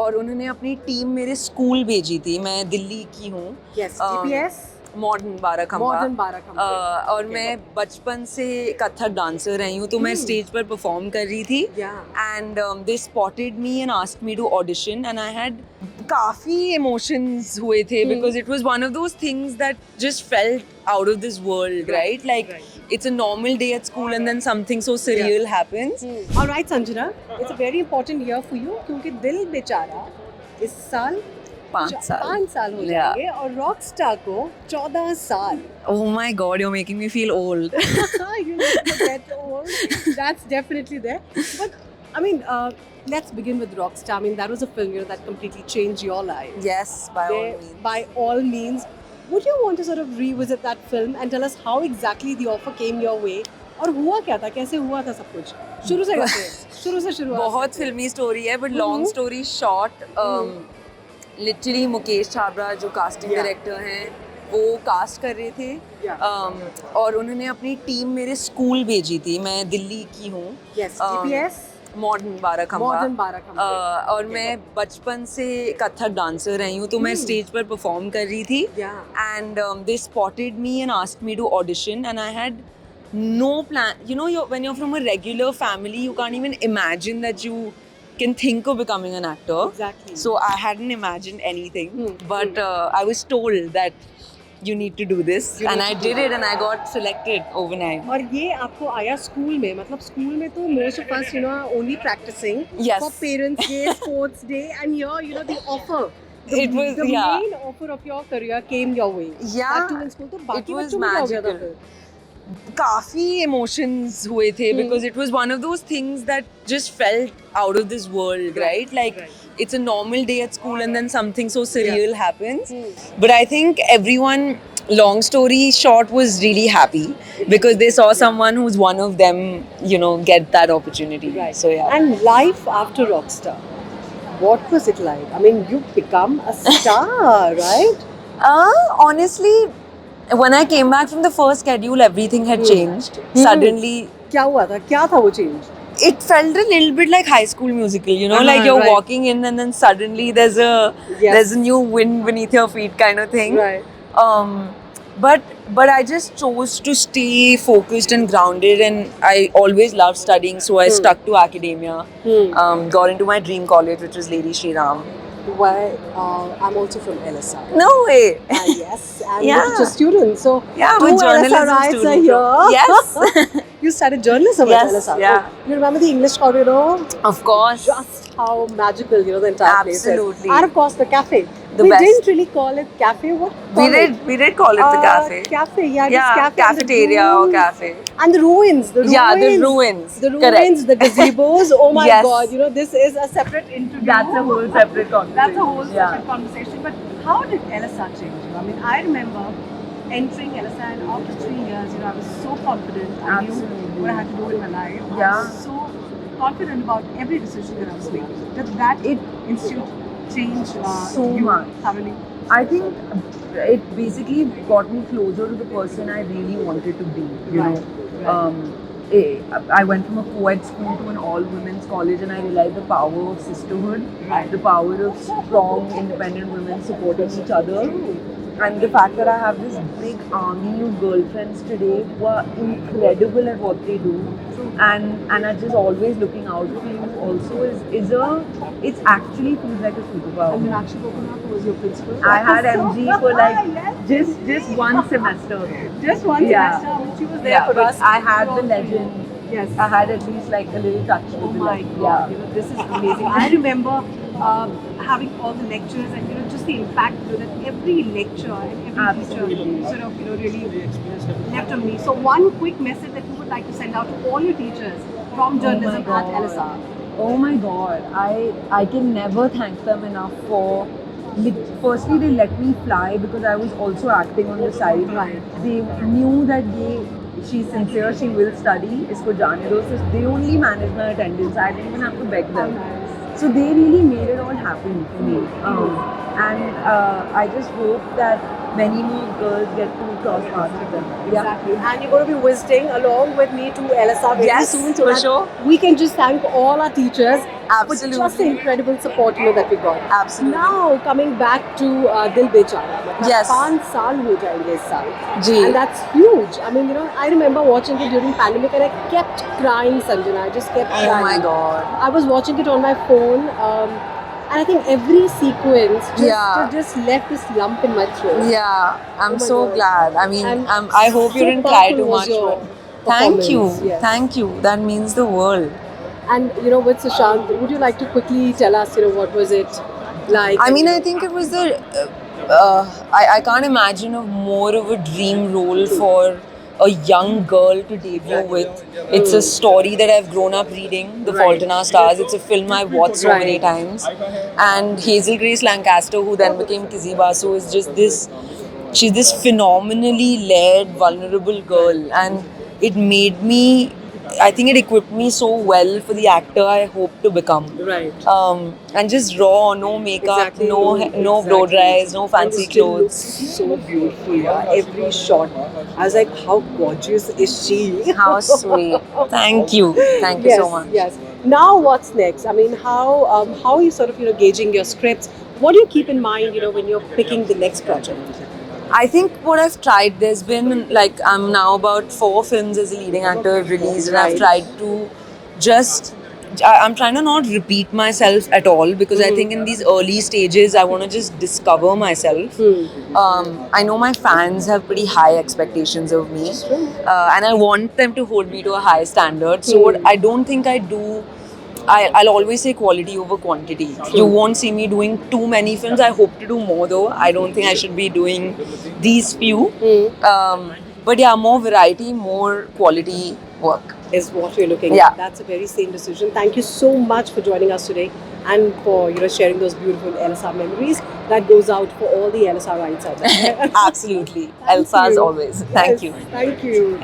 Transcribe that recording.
और उन्होंने अपनी टीम मेरे स्कूल भेजी थी. मैं दिल्ली की हूँ. Yes, DPS. Modern Barakhamba. Modern Barakamba. और Okay. मैं बचपन से कथक डांसर रही हूँ, तो मैं स्टेज पर परफॉर्म कर रही थी. Yeah. And they spotted me and asked me to audition and I had काफ़ी इमोशंस हुए थे because it was one of those things that just felt out of this world, right? Like it's a normal day at school and then something so surreal happens. All right, Sanjana, it's a very important year for you क्योंकि दिल बेचारा इस साल 5 साल. 5 साल हो जाएंगे और रॉकस्टार को 14 साल. Oh my God, you're making me feel old. You need to get old. That's definitely there. But I mean, let's begin with Rockstar. I mean, that was a film, you know, that completely changed your life. Yes, by all means. By all means. Would you want to sort of revisit that film and tell us how exactly the offer came your way? और हुआ क्या था, कैसे हुआ था सब कुछ? शुरू से शुरुआत. बहुत फिल्मी स्टोरी है, but long story short, literally Mukesh Chhabra जो कास्टिंग डायरेक्टर हैं, वो कास्ट कर रहे थे. और उन्होंने अपनी टीम मेरे स्कूल भेजी थी. मैं दिल्ली की हूँ. Yes, DPS. मॉडर्न बाराखंबा. और मैं बचपन से कथक डांसर रही हूँ, तो मैं स्टेज पर परफॉर्म कर रही थी. And they spotted me and asked me to audition and I had no plan. You know, when you're from a regular family, you can't even imagine that you can think of becoming an actor. Exactly. So I hadn't imagined anything, but I was told that you need to do this, and I did it, and I got selected overnight. और ये आपको आया school में, मतलब school में तो most of us, you know, are only practicing for Parents' Day, Sports Day, and here, you know, the offer. It was the main offer of your career came your way. Yeah. That too in school. तो बाकी was बच्चों में क्या हो गया था magical. फिर? काफी इमोशंस हुए थे because it was one of those things that just felt out of this world, right? Like it's a normal day at school and then something so surreal happens. But I think everyone, long story short, was really happy because they saw someone who's one of them, you know, get that opportunity. Right. So yeah. And life after Rockstar, what was it like? I mean, you become a star, right? Honestly, when I came back from the first schedule, everything had changed. Suddenly, क्या हुआ था? क्या था वो change? it felt a little bit like High School Musical, you know, like you're walking in and then suddenly there's a new wind beneath your feet kind of thing. Right. But I just chose to stay focused and grounded, and I always loved studying, so I stuck to academia. Got into my dream college, which was Lady Shri Ram. Why? I'm also from LSI. No way. Yes, I'm a literature student. So I'm a journalism LSI student. here. Yes. You studied journalism at LSI. Yeah. Oh, you remember the English corridor? Of course. Just how magical, you know, the entire place is. Absolutely. And of course, the cafe. The we best. didn't really call it cafe. What? We did call it the cafe. Cafe, yeah. Just cafe. Cafeteria or cafe. And the ruins. Yeah, the ruins. The ruins, Correct. the gazebos. Oh my Yes. God! You know, this is a separate interview. That's a whole separate conversation. That's a whole separate conversation. But how did LSR change you? I mean, I remember entering LSR and after 3 years, you know, I was so confident. I knew what I had to do in my life. I was so confident about every decision that I was making. Did that institute change so you much thoroughly? I think it basically got me closer to the person I really wanted to be, you know. I went from a co-ed school to an all-women's college, and I realized the power of sisterhood, the power of strong, independent women supporting each other, and the fact that I have this big army of girlfriends today who are incredible at what they do, and are just always looking out for you. Also, it's actually feels like a superpower. And Meenakshi Kokunat was your principal. I had MG for like just one semester. Just one semester. I mean, she was there for but us. I had the legend. Yes. I had at least like a little touch with the my legend. God, you know, this is amazing. I remember having all the lectures and, you know, just the impact, you know, that every lecture and every teacher sort of, you know, really left on me. So one quick message that you would like to send out to all your teachers from journalism at LSR. Oh my God, I can never thank them enough for. Firstly, they let me fly because I was also acting on the side. Right. They knew that she's sincere, she will study, isko jaane do. So they only managed my attendance. I didn't even have to beg them. So they really made it all happen. happened for me. And I just hope that many more girls get to cross paths with them. Exactly. And you're going to be visiting along with me to LSR very Yes, soon, so for that sure. we can just thank all our teachers for just the Absolutely. incredible support that we got. Absolutely. Now coming back to Dil Bechara, मतलब Yes. 5 साल हो जाएंगे इस साल. जी. And that's huge. I mean, I remember watching it during pandemic and I kept crying, Sanjana. I just kept crying. Oh my God. I was watching it on my phone. And I think every sequence just left this lump in my throat. Yeah, I'm Oh my so God. glad. I mean, And I hope you so didn't cry powerful too was much. your But thank you. performance, yes. Thank you. That means the world. And with Sushant, would you like to quickly tell us, what was it like? I and, mean, I think it was I can't imagine a more of a dream role for a young girl to debut with. It's a story that I've grown up reading, The Fault in Our Stars. It's a film I've watched so many times. And Hazel Grace Lancaster, who then became Kizzy Basu, is just this. She's this phenomenally layered, vulnerable girl, and it made me. I think it equipped me so well for the actor I hope to become. Right. And just raw, no makeup, Exactly. no blow dries, no fancy And still clothes. looks so beautiful, yeah. Every shot. I was like, how gorgeous is she? How sweet. Thank you. Thank you Yes, so much. yes. Now what's next? I mean, how are you sort of gauging your scripts? What do you keep in mind, when you're picking the next project? I think what I've tried, there's been like, I'm now about 4 films as a leading actor I've released, and I've tried to just. I'm trying to not repeat myself at all, because I think in these early stages I want to just discover myself. I know my fans have pretty high expectations of me, and I want them to hold me to a high standard. So what I don't think I do. I'll always say quality over quantity. You won't see me doing too many films. I hope to do more though. I don't think I should be doing these few. But yeah, more variety, more quality work. Is what we're looking Yeah. at. That's a very sane decision. Thank you so much for joining us today and for sharing those beautiful LSR memories. That goes out for all the LSR rights out there. Absolutely. Thank Elsa as you. always. Thank Yes, you. Thank you.